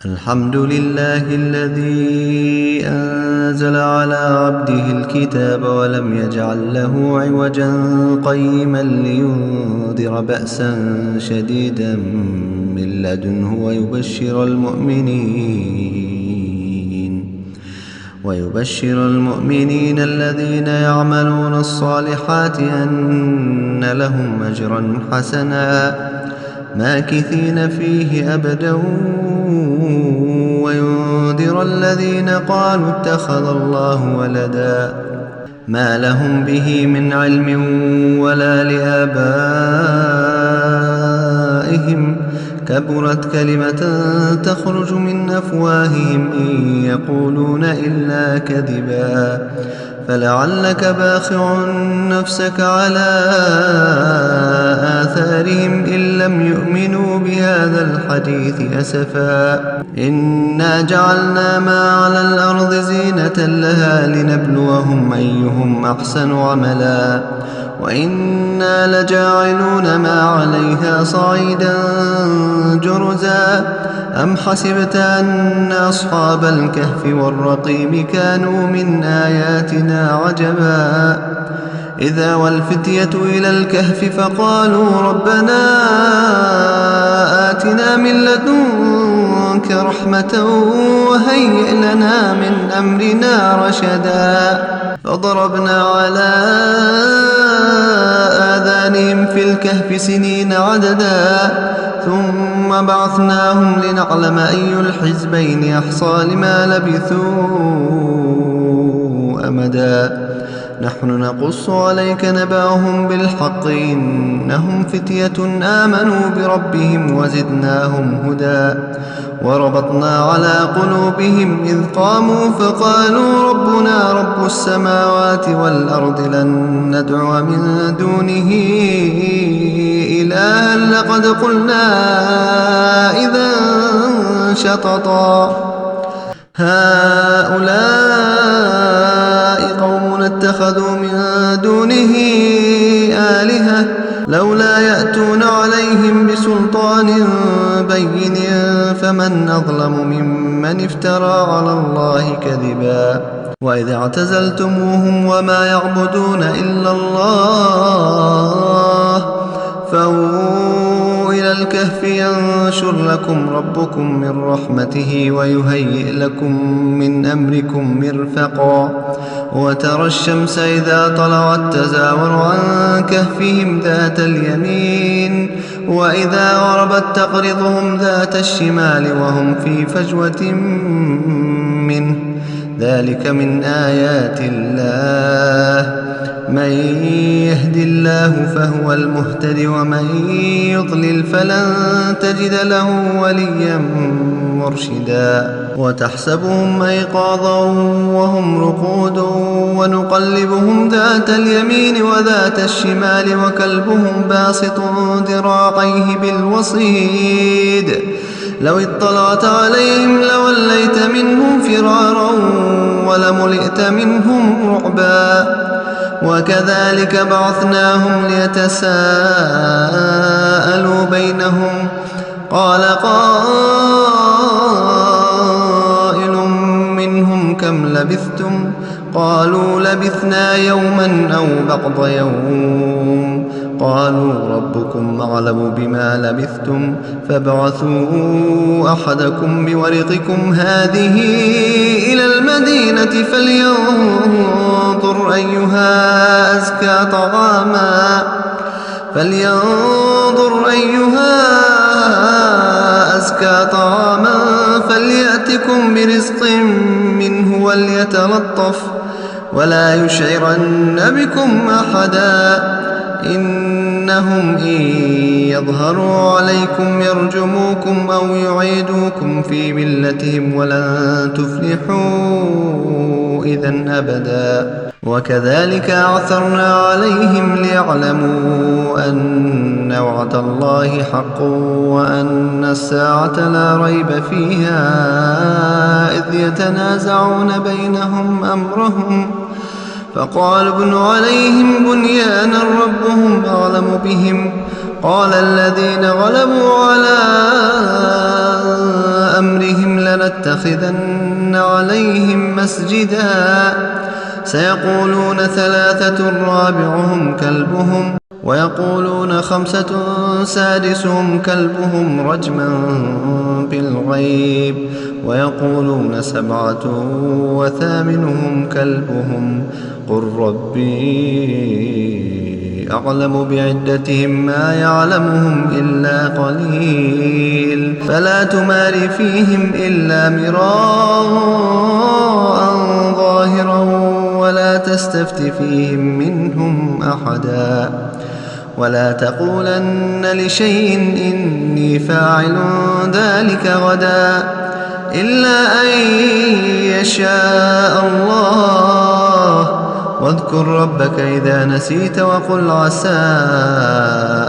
الحمد لله الذي أنزل على عبده الكتاب ولم يجعل له عوجا قيما لينذر بأسا شديدا من لدنه ويبشر المؤمنين الذين يعملون الصالحات أن لهم أجرا حسنا ماكثين فيه أبدا وينذر الذين قالوا اتخذ الله ولدا ما لهم به من علم ولا لآبائهم كبرت كلمة تخرج من أفواههم إن يقولون إلا كذبا فلعلك باخع نفسك على آثارهم إن لم يؤمنوا بهذا الحديث أسفا إنا جعلنا ما على الأرض زينة لها لنبلوهم أيهم أحسن عملا وإنا لجاعلون ما عليها صعيدا جرزا أم حسبت أن أصحاب الكهف والرقيم كانوا من آياتنا عجبا إذا والفتية إلى الكهف فقالوا ربنا آتنا من لدنك رحمة وهيئ لنا من أمرنا رشدا فضربنا على آذانهم في الكهف سنين عددا ثم بعثناهم لنعلم أي الحزبين أحصى لما لبثوا أمدا نحن نقص عليك نبأهم بالحق إنهم فتية آمنوا بربهم وزدناهم هدى وربطنا على قلوبهم إذ قاموا فقالوا ربنا رب السماوات والأرض لن ندعو من دونه إلها لقد قلنا إذا شططا هؤلاء قوم اتخذوا من دونه آلهة لولا يأتون عليهم بسلطان بين فمن أظلم ممن افترى على الله كذبا وإذ اعتزلتموهم وما يعبدون إلا الله فأووا إلى الكهف ينشر لكم ربكم من رحمته ويهيئ لكم من أمركم مرفقا وترى الشمس إذا طلعت تزاور عن كهفهم ذات اليمين وإذا غربت تقرضهم ذات الشمال وهم في فجوة منه ذلك من آيات الله من يهد الله فهو المهتد ومن يضلل فلن تجد له وليا مرشدا وتحسبهم أيقاظا وهم رقود ونقلبهم ذات اليمين وذات الشمال وكلبهم باسط ذراعيه بالوصيد لو اطلعت عليهم لوليت منهم فرارا ولملئت منهم رعبا وكذلك بعثناهم ليتساءلوا بينهم قال قائل منهم كم لبثتم قالوا لبثنا يوما أو بعض يوم قالوا ربكم أعلم بما لبثتم فابعثوا أحدكم بورقكم هذه إلى المدينة فلينظر أيها أزكى طعاما فليأتكم برزق منه وليتلطف ولا يشعرن بكم أحدا إنهم إن يظهروا عليكم يرجموكم أو يعيدوكم في ملتهم ولن تفلحوا إذا أبدا وكذلك أعثرنا عليهم ليعلموا أن وعد الله حق وأن الساعة لا ريب فيها إذ يتنازعون بينهم أمرهم فقالوا ابنوا عليهم بنيانا ربهم أعلم بهم قال الذين غلبوا على أمرهم لنتخذن عليهم مسجدا سيقولون 3 رابعهم كلبهم ويقولون 5 سادسهم كلبهم رجما بالغيب ويقولون 7 وثامنهم كلبهم قل ربي أعلم بعدتهم ما يعلمهم إلا قليل فلا تمار فيهم إلا مراء ظاهرا ولا تستفت فيهم منهم أحدا ولا تقولن لشيء إني فاعل ذلك غدا إلا أن يشاء الله واذكر ربك إذا نسيت وقل عسى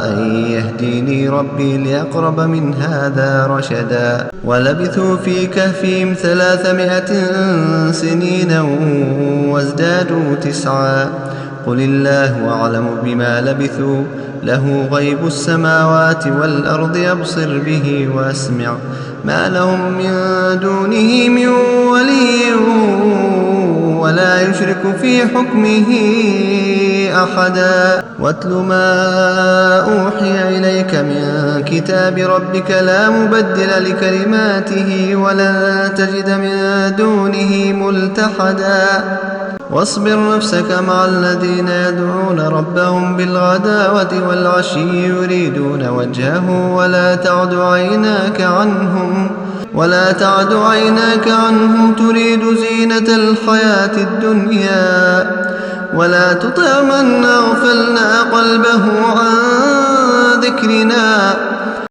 أن يهديني ربي لأقرب من هذا رشدا ولبثوا في كهفهم 300 سنين وازدادوا 9 قل الله أعلم بما لبثوا له غيب السماوات والأرض يبصر به وأسمع ما لهم من دونه من ولي ولا يشرك في حكمه أحدا واتل ما أوحي إليك من كتاب ربك لا مبدل لكلماته ولن تجد من دونه ملتحدا واصبر نفسك مع الذين يدعون ربهم بالغداوة والعشي يريدون وجهه ولا تعد عيناك عنهم تريد زينة الحياة الدنيا ولا تطع من أغفلنا قلبه عن ذكرنا